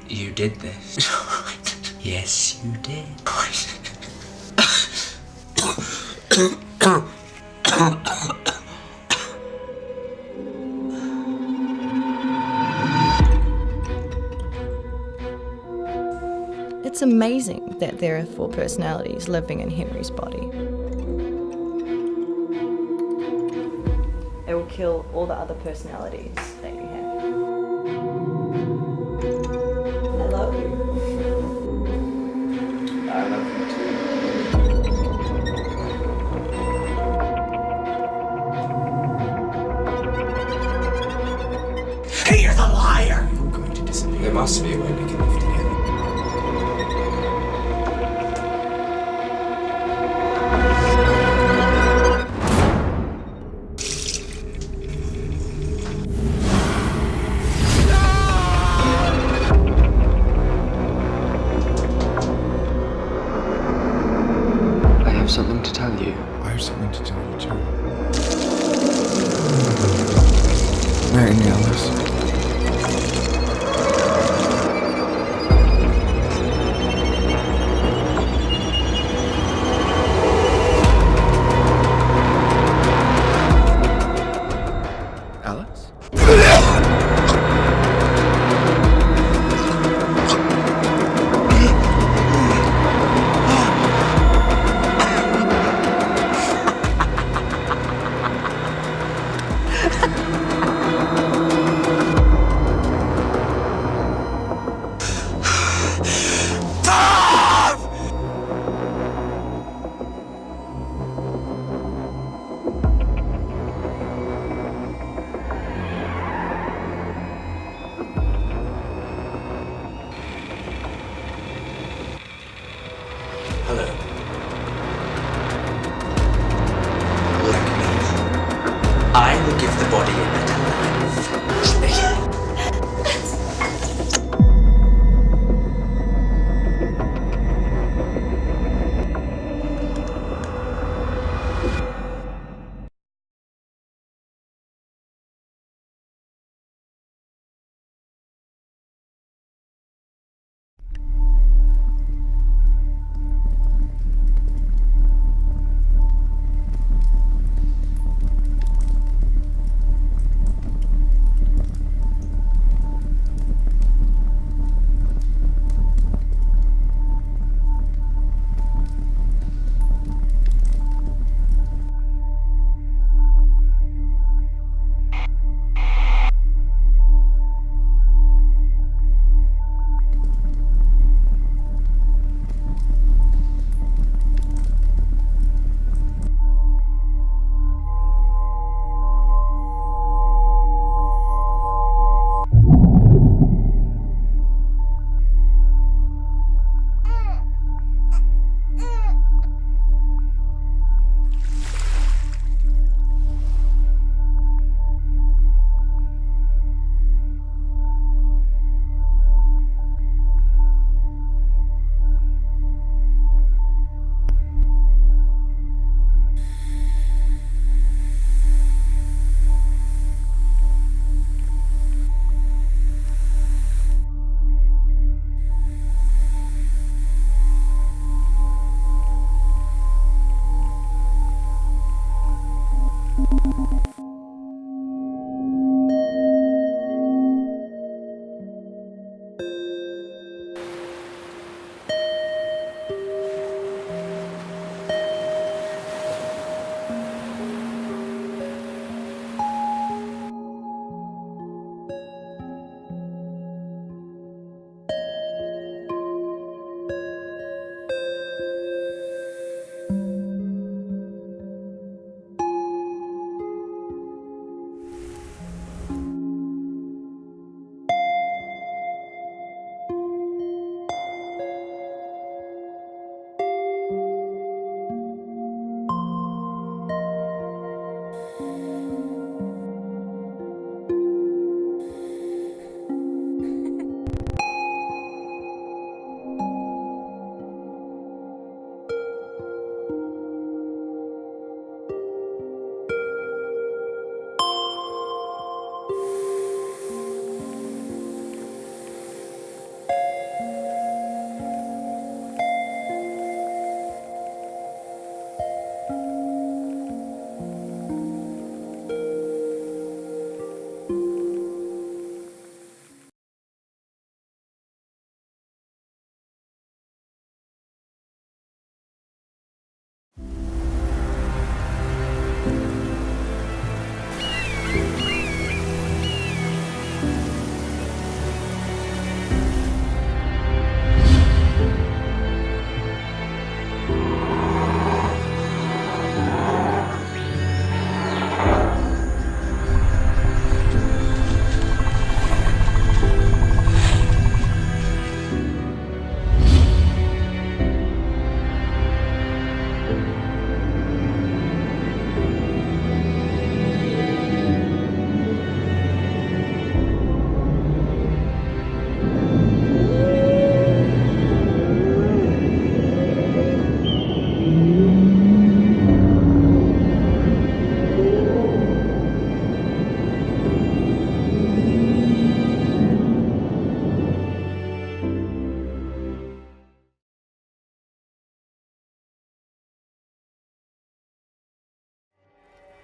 You did this. Yes, you did. It's amazing that there are 4 personalities living in Henry's body. It will kill all the other personalities that you have. I love you. I love you too. Hey, you're the liar! I'm going to disappear. There must be a way we can live together. I have something to tell you. I have something to tell you too. Marry me, Alice.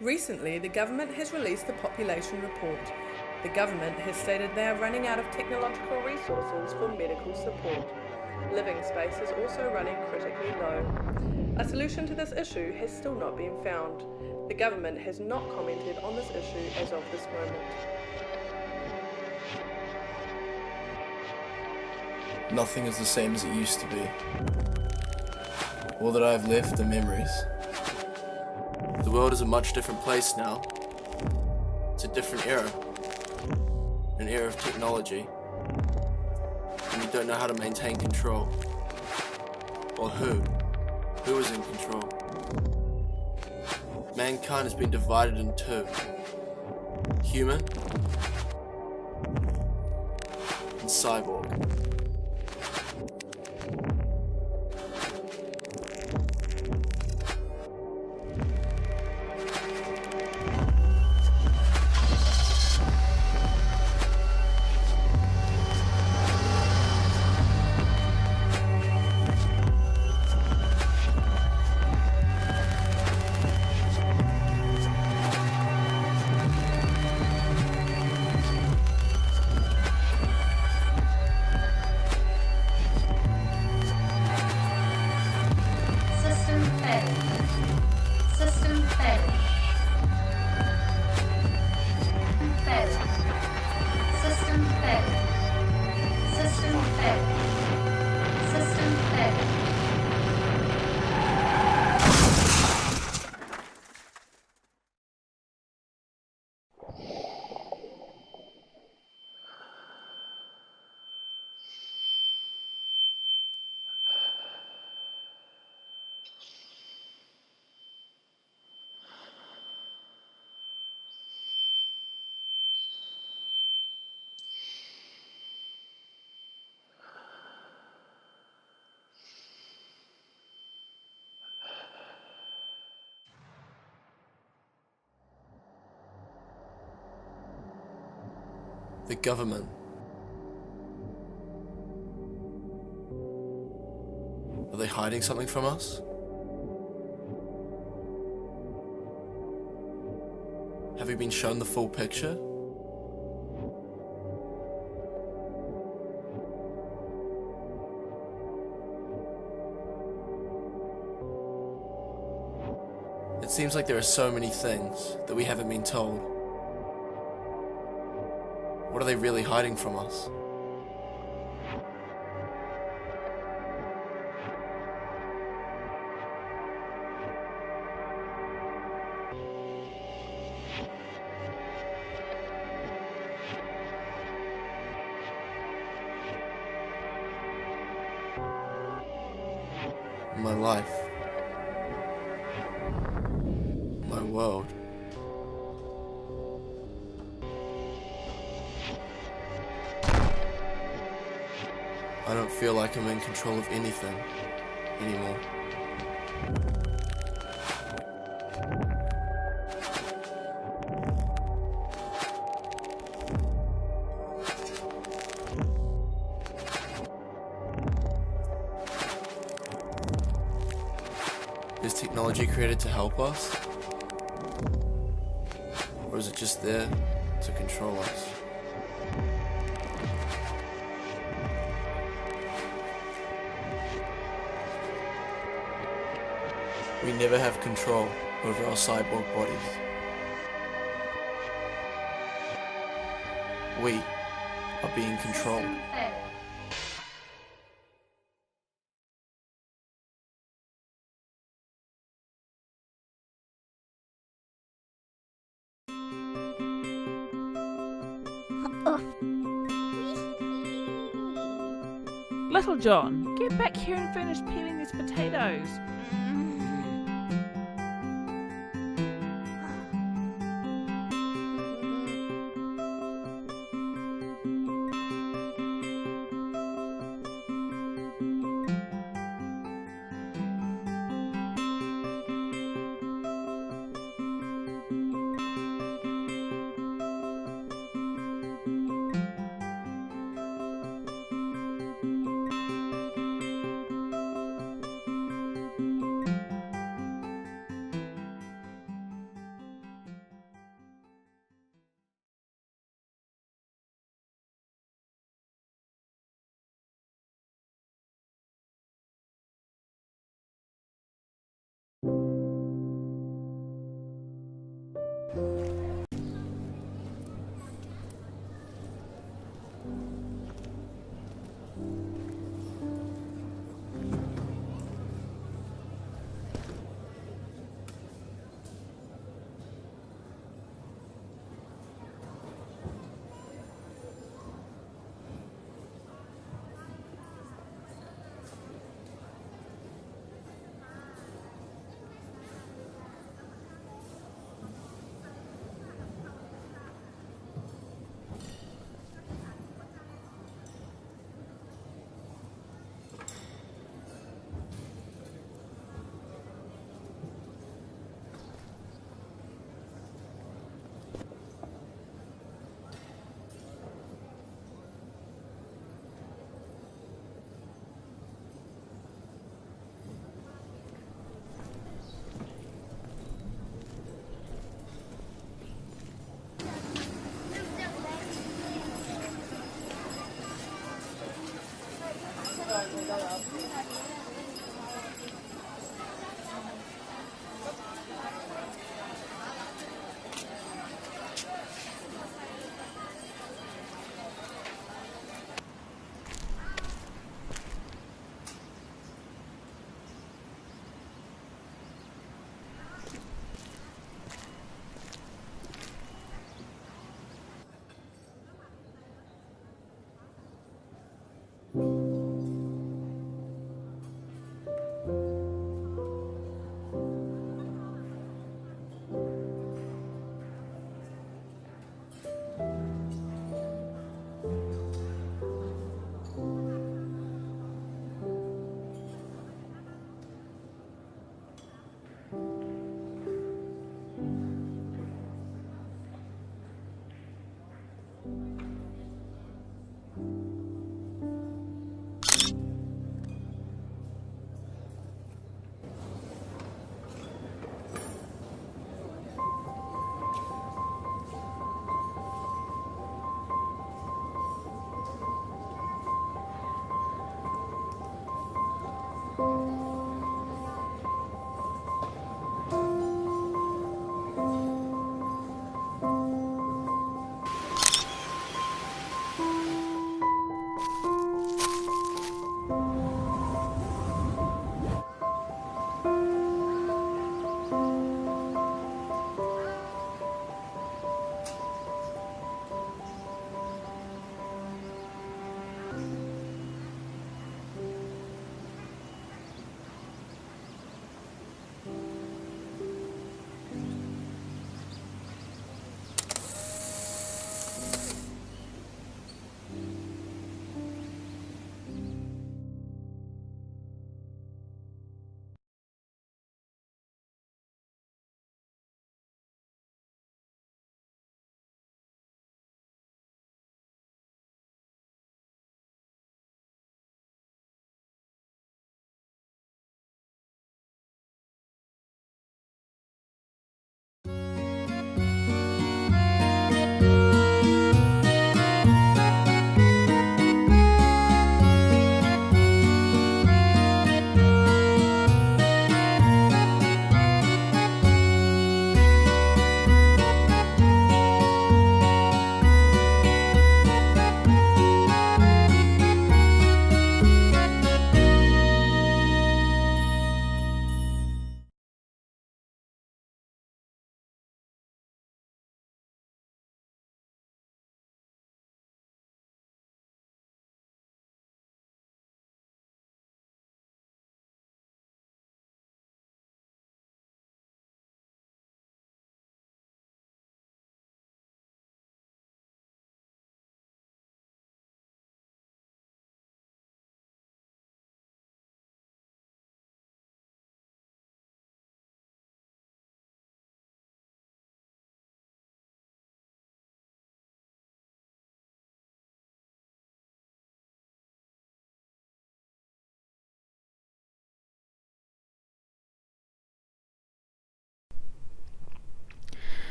Recently, the government has released the population report. The government has stated they are running out of technological resources for medical support. Living space is also running critically low. A solution to this issue has still not been found. The government has not commented on this issue as of this moment. Nothing is the same as it used to be. All that I have left are memories. The world is a much different place now. It's a different era. An era of technology. And we don't know how to maintain control. Or who? Who is in control? Mankind has been divided in two. Human and cyborg. The government. Are they hiding something from us? Have we been shown the full picture? It seems like there are so many things that we haven't been told. What are they really hiding from us? My life. My world. I don't feel like I'm in control of anything anymore. Is technology created to help us? Or is it just there to control us? We never have control over our cyborg bodies. We are being controlled. Little John, get back here and finish peeling these potatoes.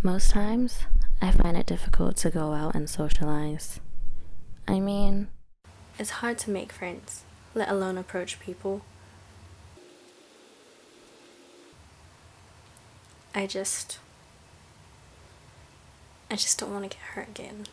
Most times, I find it difficult to go out and socialize. I mean, it's hard to make friends, let alone approach people. I just don't want to get hurt again.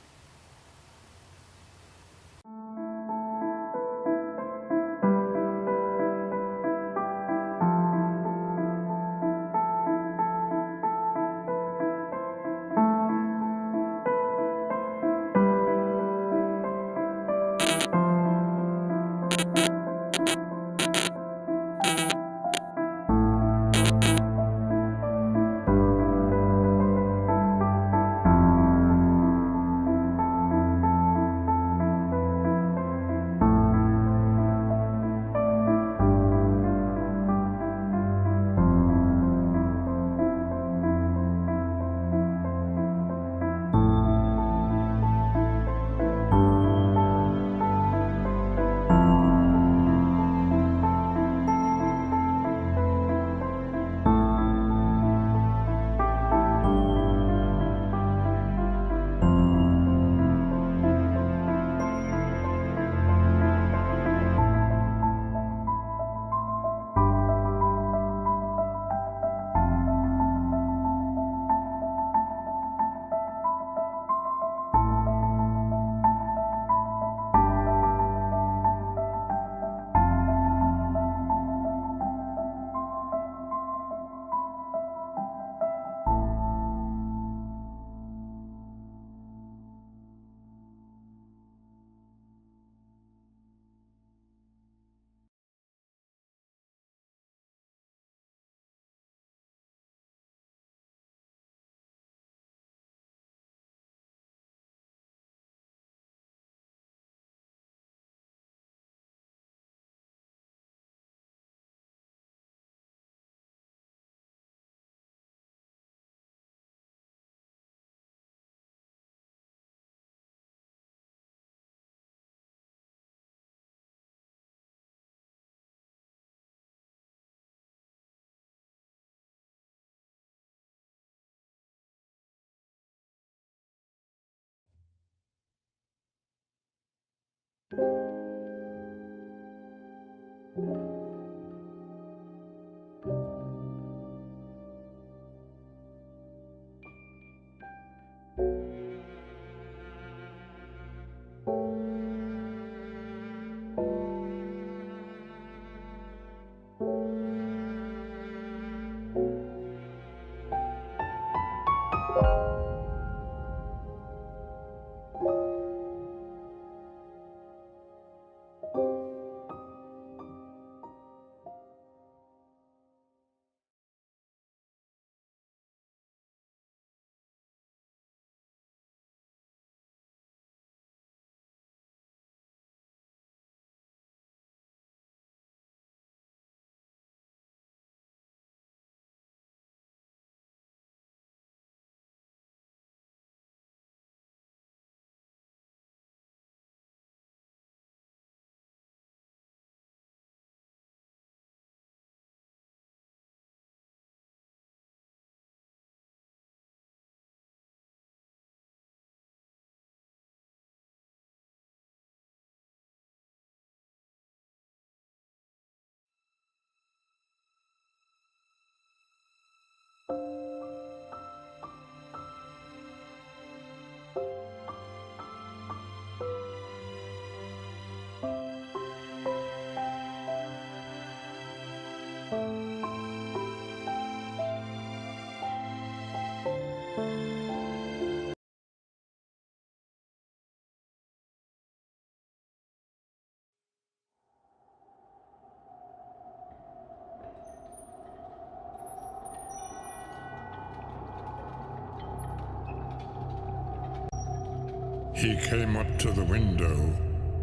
He came up to the window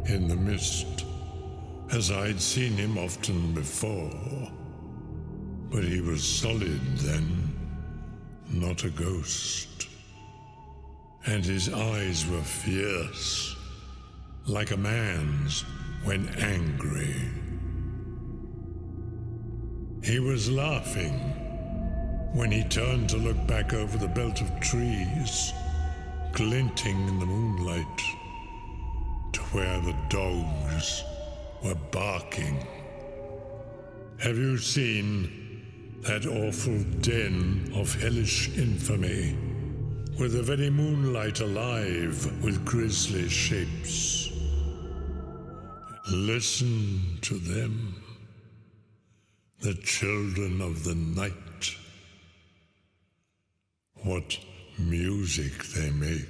in the mist, as I'd seen him often before. But he was solid then, not a ghost. And his eyes were fierce, like a man's when angry. He was laughing when he turned to look back over the belt of trees, glinting in the moonlight, to where the dogs were barking. Have you seen that awful den of hellish infamy, with the very moonlight alive with grisly shapes. Listen to them, the children of the night, what music they make.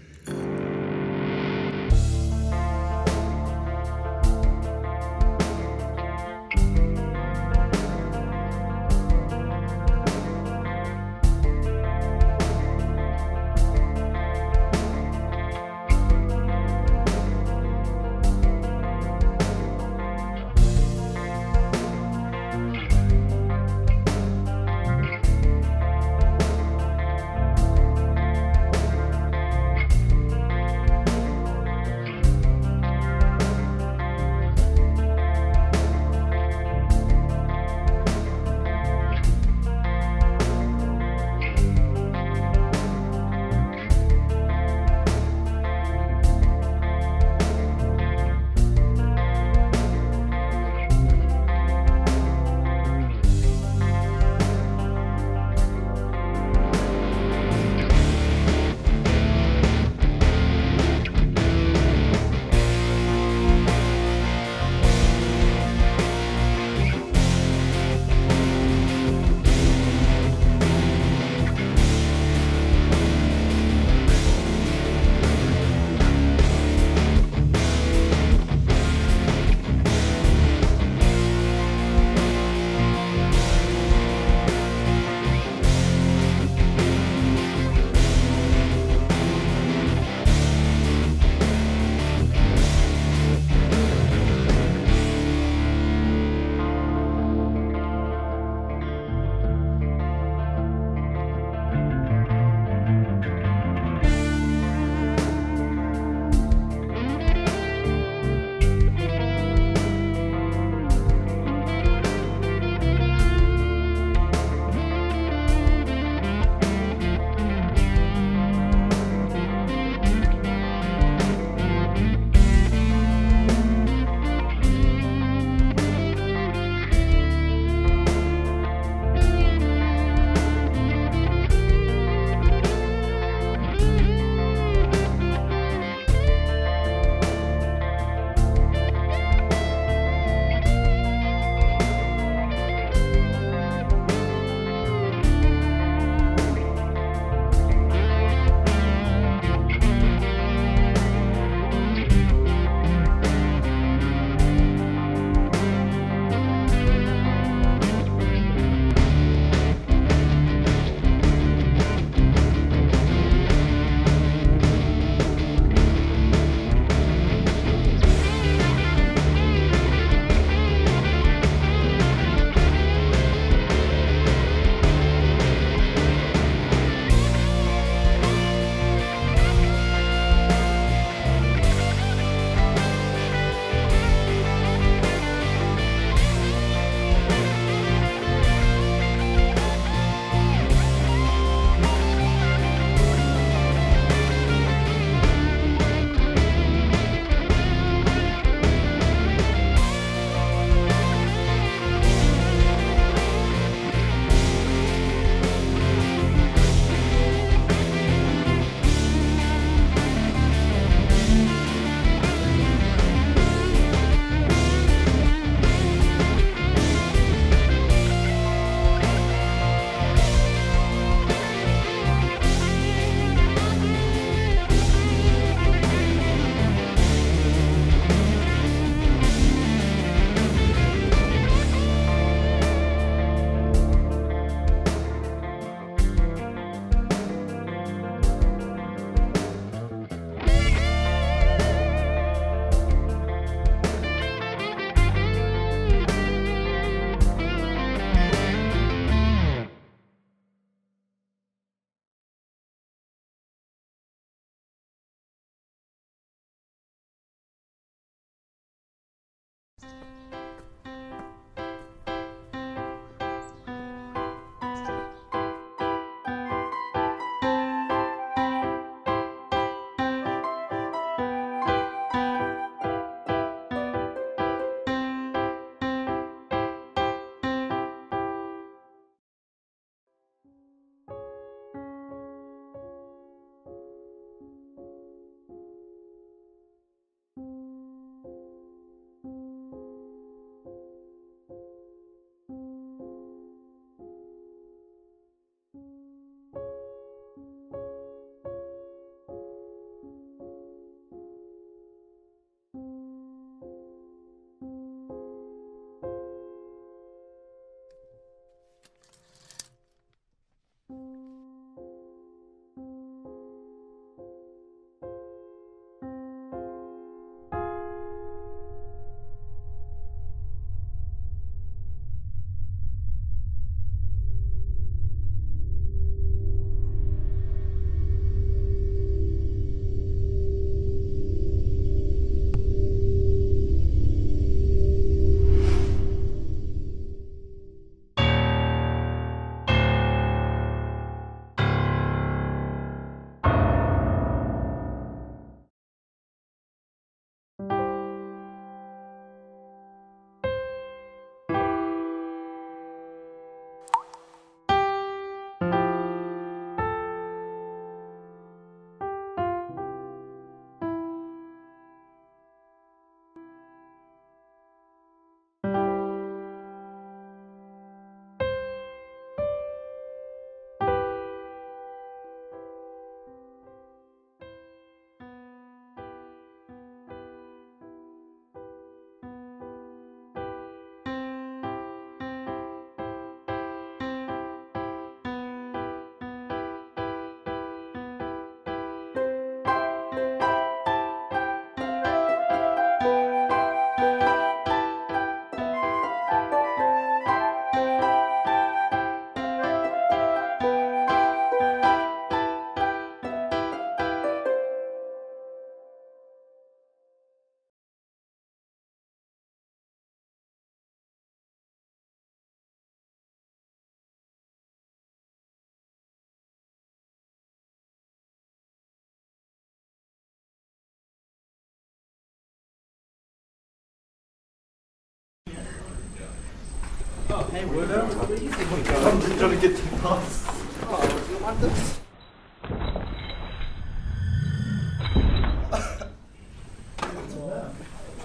Hey, word up. Where do you think we're going? I'm just trying to get to the bus. Oh, you want this?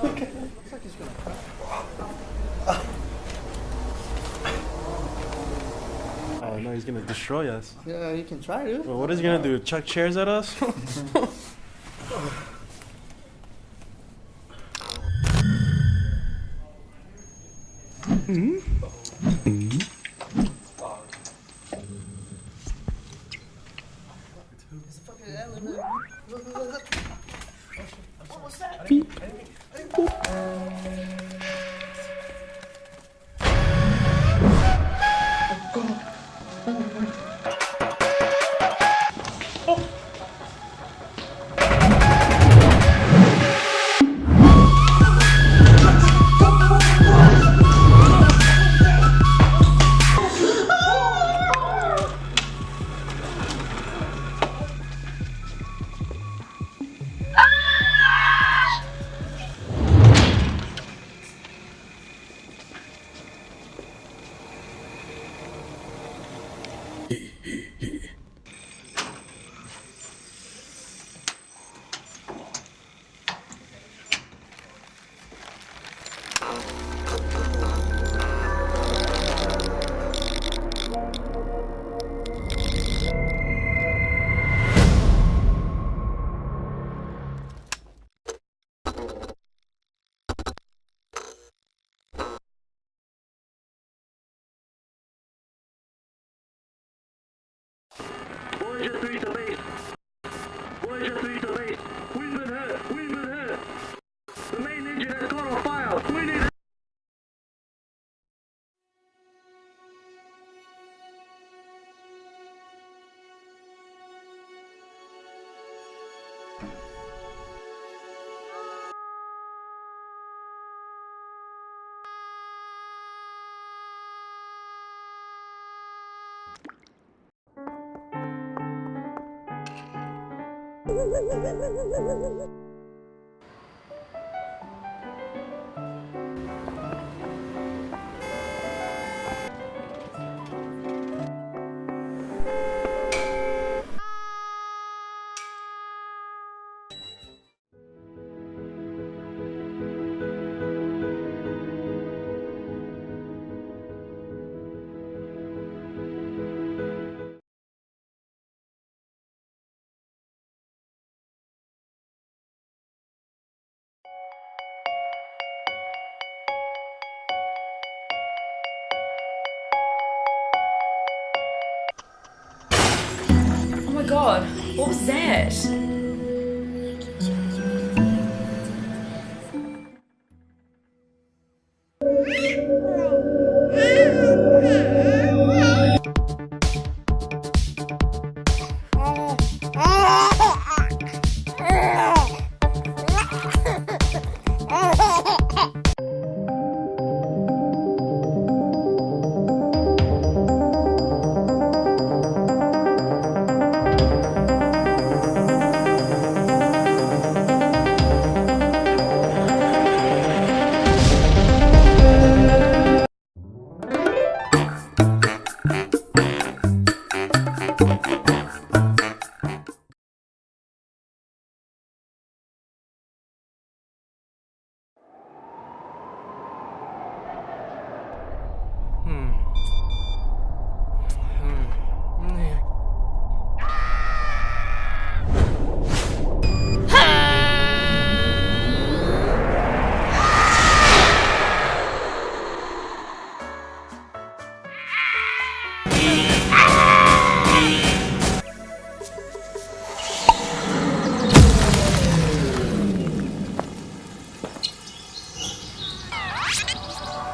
Looks like he's gonna crash. Oh no, he's gonna destroy us. Yeah, you can try to. Well, what is he gonna do? Chuck chairs at us? Voyager 3 to base. Voyager 3 to base. We've been hurt. We've been hurt. The main engine has caught on fire. We need help. Oh my god, what was that?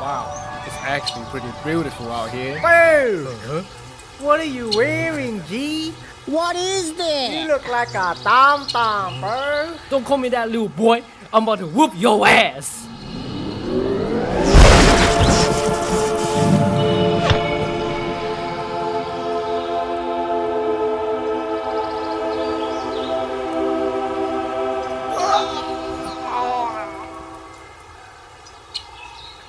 Wow, it's actually pretty beautiful out here. Whoa! What are you wearing, G? What is this? You look like a tom-tom, bro. Don't call me that, little boy. I'm about to whoop your ass.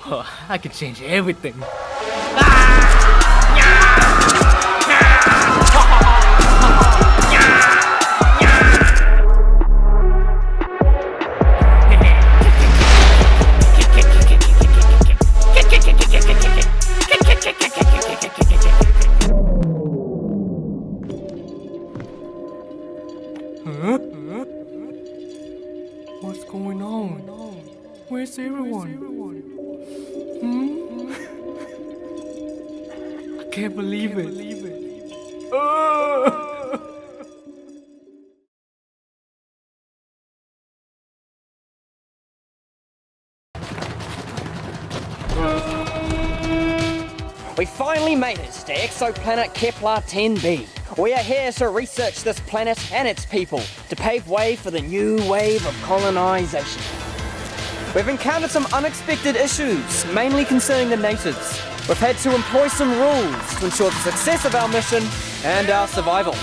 Oh, I can change everything. What's going on? Where's everyone? Hmm? I can't believe it. We finally made it to exoplanet Kepler 10b. We are here to research this planet and its people to pave way for the new wave of colonization. We've encountered some unexpected issues, mainly concerning the natives. We've had to employ some rules to ensure the success of our mission and our survival.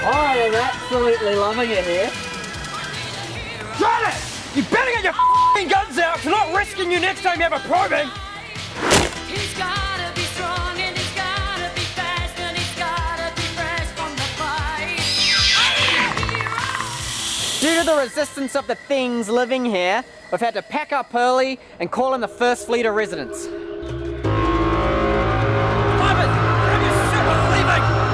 I am absolutely loving it here. Drat it! You better get your f***ing guns out, 'cause I'm not risking you next time you have a probing! He's gotta be strong and he's gotta be fast and he's gotta be fresh from the fight. Due to the resistance of the things living here, we've had to pack up early and call in the First Fleet of Residents. Ivan, grab your shit, we're leaving!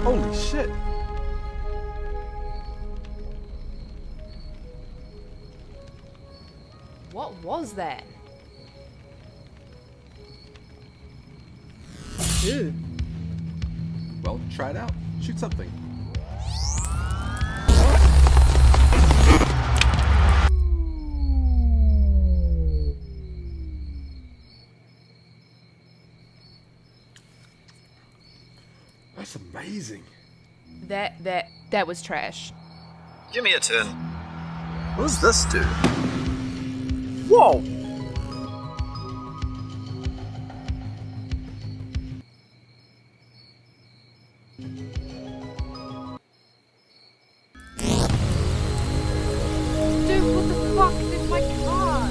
Holy shit! What was that? Dude. Well, try it out. Shoot something. That's amazing. That was trash. Give me a 10. Who's this dude? Whoa! Dude, what the fuck is my car?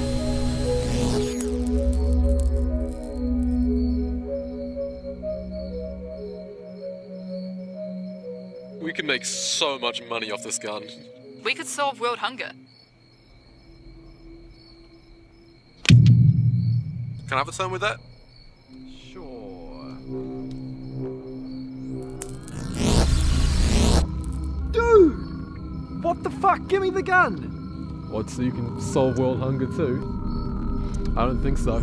We could make so much money off this gun. We could solve world hunger. Can I have a turn with that? Sure. Dude! What the fuck? Give me the gun! What, so you can solve world hunger too? I don't think so.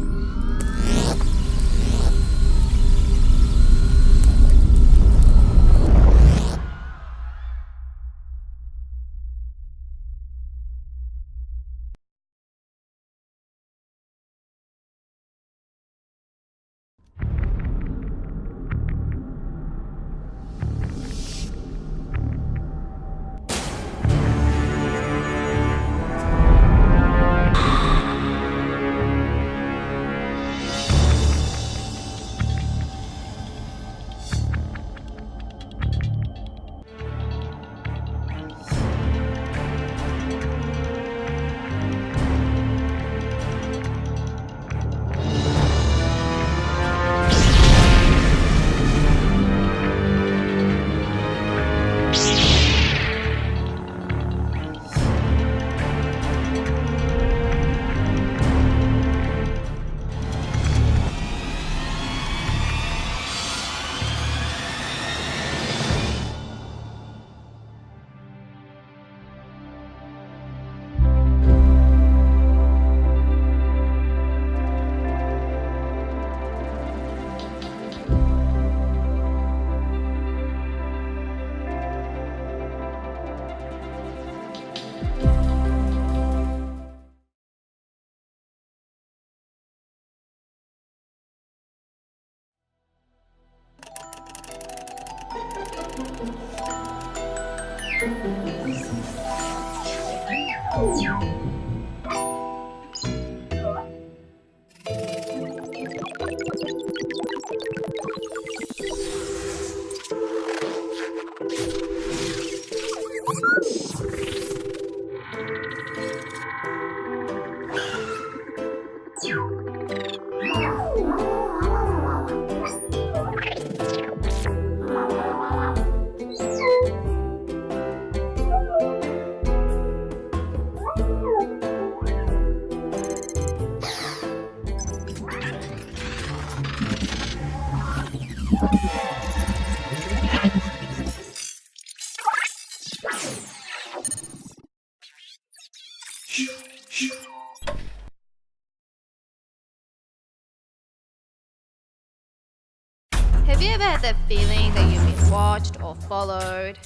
Have you ever had that feeling that you've been watched or followed?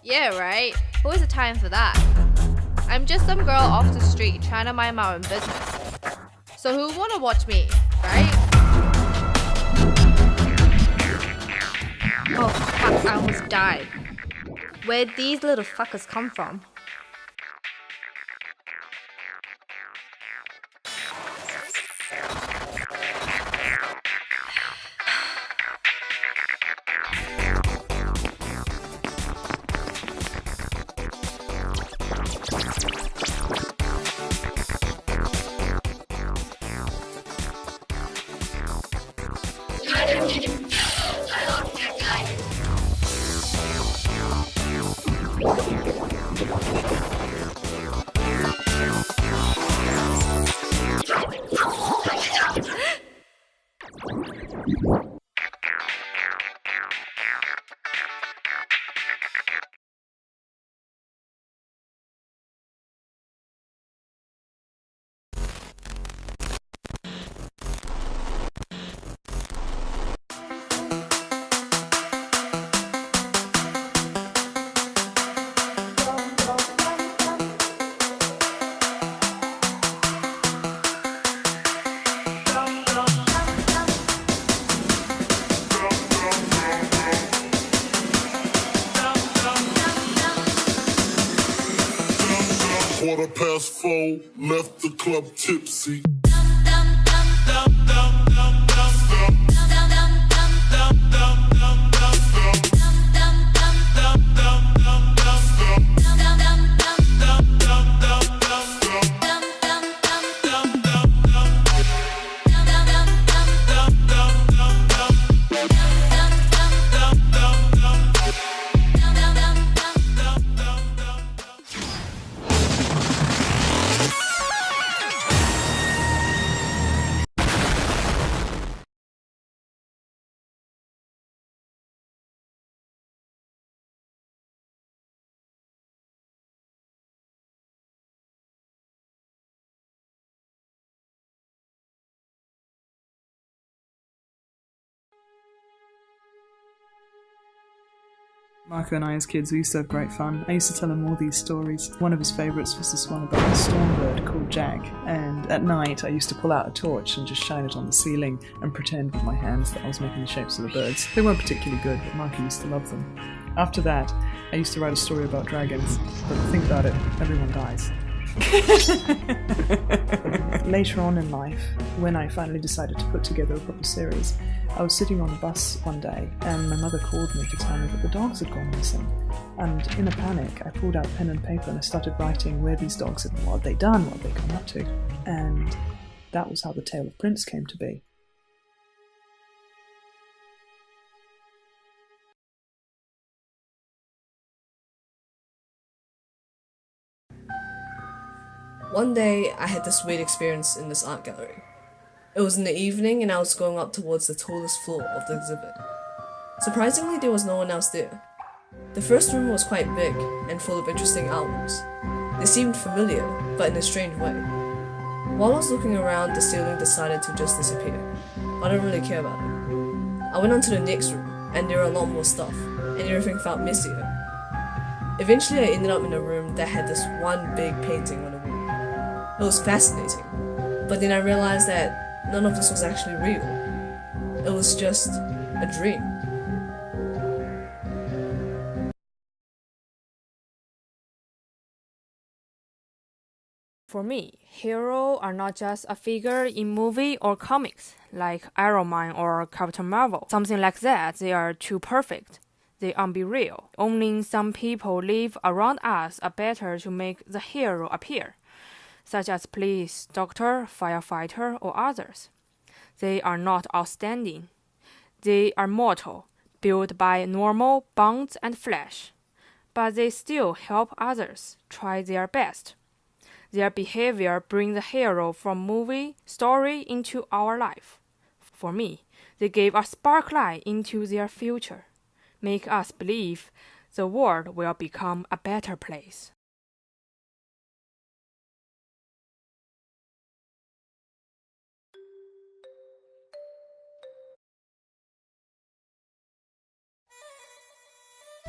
Yeah, right? Who has the time for that? I'm just some girl off the street trying to mind my own business. So who would want to watch me, right? Oh fuck, I almost died. Where'd these little fuckers come from? .4, left the club tipsy. Marco and I as kids, we used to have great fun. I used to tell him all these stories. One of his favourites was this one about a stormbird called Jack, and at night I used to pull out a torch and just shine it on the ceiling and pretend with my hands that I was making the shapes of the birds. They weren't particularly good, but Marco used to love them. After that, I used to write a story about dragons, but think about it, everyone dies. Later on in life, when I finally decided to put together a proper series, I was sitting on a bus one day and my mother called me to tell me that the dogs had gone missing. And in a panic, I pulled out pen and paper and I started writing where these dogs had been, what had they done, what had they come up to. And that was how the tale of Prince came to be. One day, I had this weird experience in this art gallery. It was in the evening and I was going up towards the tallest floor of the exhibit. Surprisingly, there was no one else there. The first room was quite big and full of interesting artworks. They seemed familiar, but in a strange way. While I was looking around, the ceiling decided to just disappear, but I didn't really care about it. I went on to the next room, and there were a lot more stuff, and everything felt messier. Eventually, I ended up in a room that had this one big painting on the wall. It was fascinating, but then I realized that none of this was actually real. It was just a dream. For me, heroes are not just a figure in movie or comics, like Iron Man or Captain Marvel. Something like that, they are too perfect. They unreal. Only some people live around us are better to make the hero appear, such as police, doctor, firefighter, or others. They are not outstanding. They are mortal, built by normal bones and flesh, but they still help others try their best. Their behavior brings the hero from movie story into our life. For me, they gave a sparklight into their future, make us believe the world will become a better place.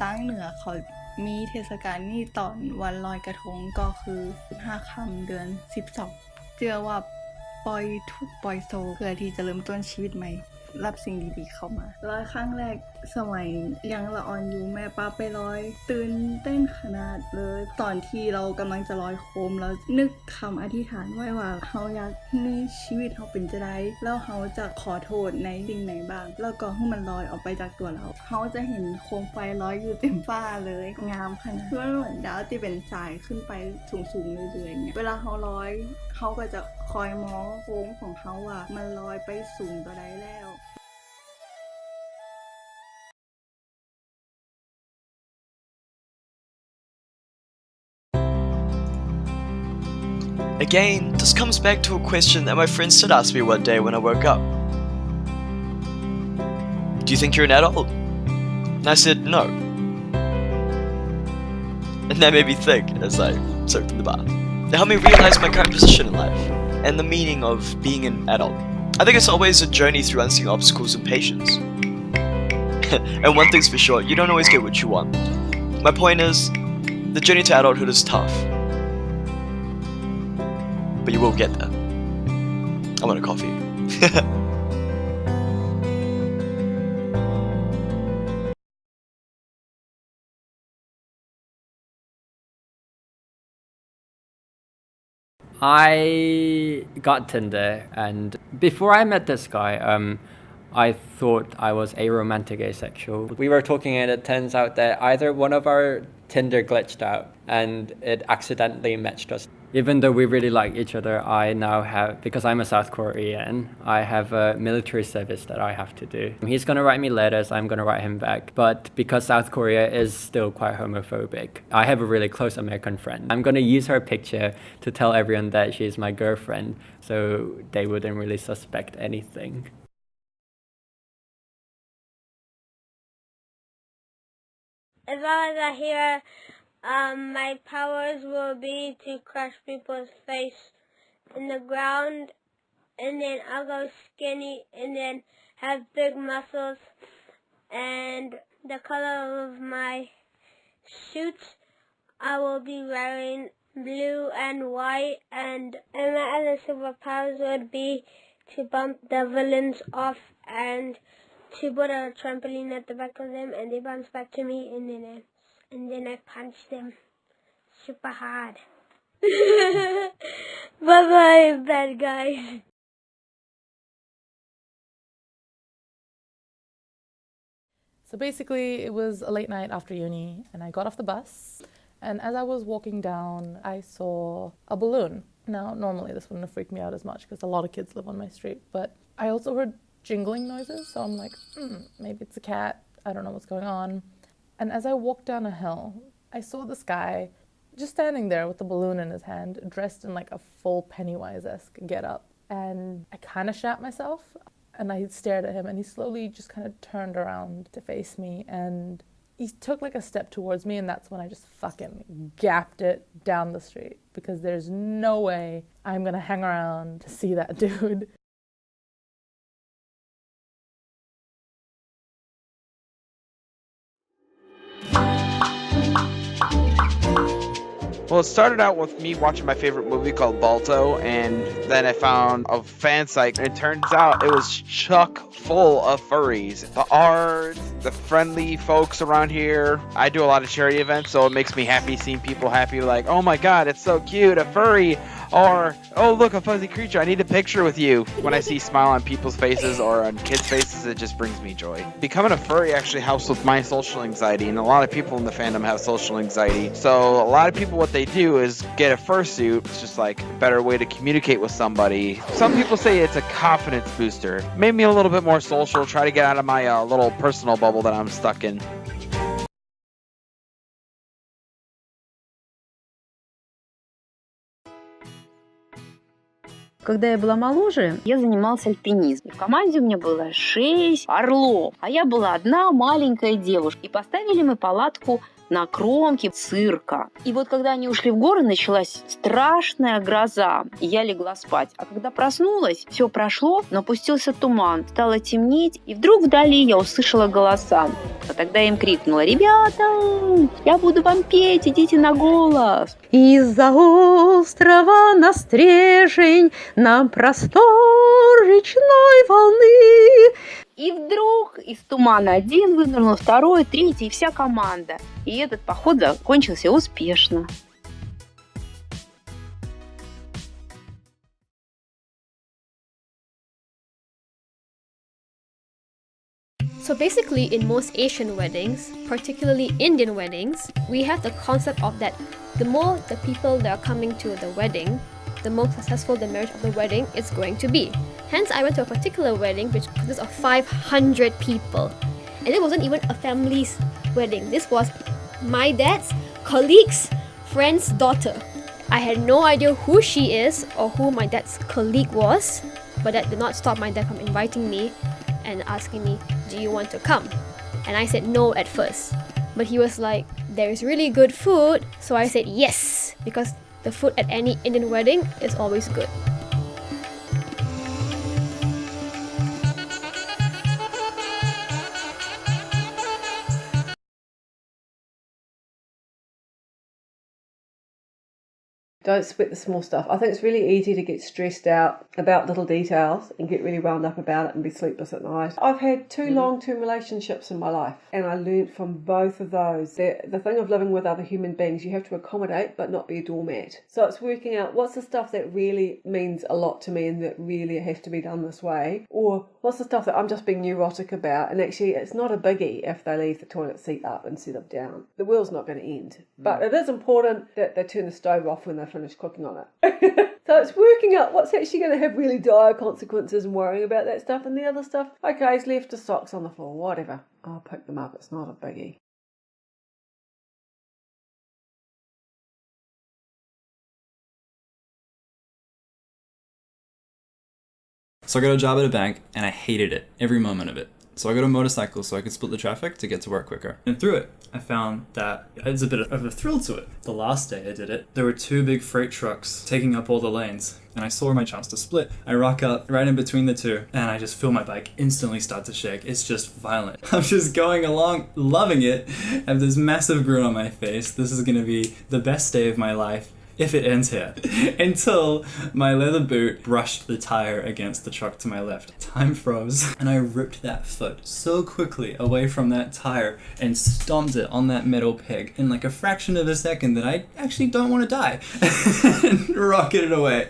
ตั้งเหนือเขามีเทศกาลนี้ตอนวันลอยกระทงก็คือ5 ค่ำเดือน 12เชื่อว่าปล่อยทุกข์ปล่อยโศกเพื่อที่จะเริ่มต้นชีวิตใหม่รับสิ่งดีๆเข้ามาลอยครั้งแรกสมัยยังละอ่อนอยู่แม่ป้าไปลอยตื่นเต้นขนาดเลยตอนที่เรากำลังจะลอยโคมแล้วนึกคำอธิษฐานไว้ว่าเราอยากมีชีวิตเราเป็นจะได้แล้วเราจะขอโทษในสิ่งไหนบ้างแล้วก็ให้มันลอยออกไปจากตัวเราจะเห็นโคมไฟลอยอยู่เต็มฟ้าเลยงามขนาดมันเหมือนดาวที่เป็นสายขึ้นไปสูงๆเรื่อยๆเนี่ยเวลาเราลอยเขาก็จะคอยมองโค้งของเขาว่ามันลอยไปสูงต่อใดแล้ว Again, this comes back to a question that my friends did ask me one day when I woke up. Do you think you're an adult? And I said no. And that made me think as I soaked in the bath. It helped me realize my current position in life and the meaning of being an adult. I think it's always a journey through unseen obstacles and patience. And one thing's for sure, you don't always get what you want. My point is, the journey to adulthood is tough. But you will get there. I want a coffee. I got Tinder, and before I met this guy, I thought I was aromantic asexual. We were talking and it turns out that either one of our Tinder glitched out and it accidentally matched us. Even though we really like each other, I now have, because I'm a South Korean, I have a military service that I have to do. He's gonna write me letters, I'm gonna write him back. But because South Korea is still quite homophobic, I have a really close American friend. I'm gonna use her picture to tell everyone that she's my girlfriend, so they wouldn't really suspect anything. As long as I hear my powers will be to crush people's face in the ground, and then I'll go skinny and then have big muscles, and the color of my suits I will be wearing blue and white, and my other superpowers would be to bump the villains off and to put a trampoline at the back of them and they bounce back to me, and then I punch them super hard. Bye bye, bad guys. So basically, it was a late night after uni, and I got off the bus, and as I was walking down, I saw a balloon. Now, normally this wouldn't have freaked me out as much because a lot of kids live on my street, but I also heard jingling noises, so I'm like, maybe it's a cat, I don't know what's going on. And as I walked down a hill, I saw this guy just standing there with the balloon in his hand, dressed in like a full Pennywise-esque getup. And I kind of shat myself, and I stared at him, and he slowly just kind of turned around to face me, and he took like a step towards me, and that's when I just fucking gapped it down the street, because there's no way I'm gonna hang around to see that dude. Well, it started out with me watching my favorite movie called Balto, and then I found a fan site, and it turns out it was chock full of furries. The art, the friendly folks around here. I do a lot of charity events, so it makes me happy seeing people happy, like, oh my god, it's so cute, a furry. Or, oh look, a fuzzy creature, I need a picture with you. When I see smile on people's faces or on kids' faces, it just brings me joy. Becoming a furry actually helps with my social anxiety, and a lot of people in the fandom have social anxiety. So a lot of people, what they do is get a fursuit. It's just like a better way to communicate with somebody. Some people say it's a confidence booster. Made me a little bit more social, try to get out of my little personal bubble that I'm stuck in. Когда я была моложе, я занималась альпинизмом. В команде у меня было 6 орлов, а я была одна маленькая девушка. И поставили мы палатку на кромке цирка. И вот когда они ушли в горы, началась страшная гроза, и я легла спать. А когда проснулась, все прошло, но опустился туман, стало темнеть, и вдруг вдали я услышала голоса. А тогда я им крикнула: «Ребята, я буду вам петь, идите на голос!» Из-за острова на стрежень, на простор речной волны. И вдруг из тумана один вынырнул, второй, третий, и вся команда. И этот поход закончился успешно. So basically, in most Asian weddings, particularly Indian weddings, we have the concept of that the more the people that are coming to the wedding, the more successful the marriage of the wedding is going to be. Hence, I went to a particular wedding which consists of 500 people. And it wasn't even a family's wedding. This was my dad's colleague's friend's daughter. I had no idea who she is or who my dad's colleague was, but that did not stop my dad from inviting me and asking me, "Do you want to come?" And I said no at first. But he was like, "There is really good food." So I said yes, because the food at any Indian wedding is always good. Don't sweat the small stuff. I think it's really easy to get stressed out about little details and get really wound up about it and be sleepless at night. I've had two long-term relationships in my life, and I learned from both of those. The thing of living with other human beings, you have to accommodate but not be a doormat. So it's working out what's the stuff that really means a lot to me and that really has to be done this way, or what's the stuff that I'm just being neurotic about, and actually it's not a biggie if they leave the toilet seat up instead of down. The world's not going to end. But it is important that they turn the stove off when they finish cooking on it. So it's working out what's actually going to have really dire consequences and worrying about that stuff, and the other stuff, okay, he's left his socks on the floor, whatever. I'll pick them up, it's not a biggie. So I got a job at a bank and I hated it, every moment of it. So I got a motorcycle so I could split the traffic to get to work quicker. And through it, I found that there's a bit of a thrill to it. The last day I did it, there were 2 big freight trucks taking up all the lanes. And I saw my chance to split. I rock up right in between the two and I just feel my bike instantly start to shake. It's just violent. I'm just going along, loving it. I have this massive grin on my face. This is gonna be the best day of my life. If it ends here, until my leather boot brushed the tire against the truck to my left. Time froze, and I ripped that foot so quickly away from that tire and stomped it on that metal peg in like a fraction of a second that I actually don't want to die, and rocketed away.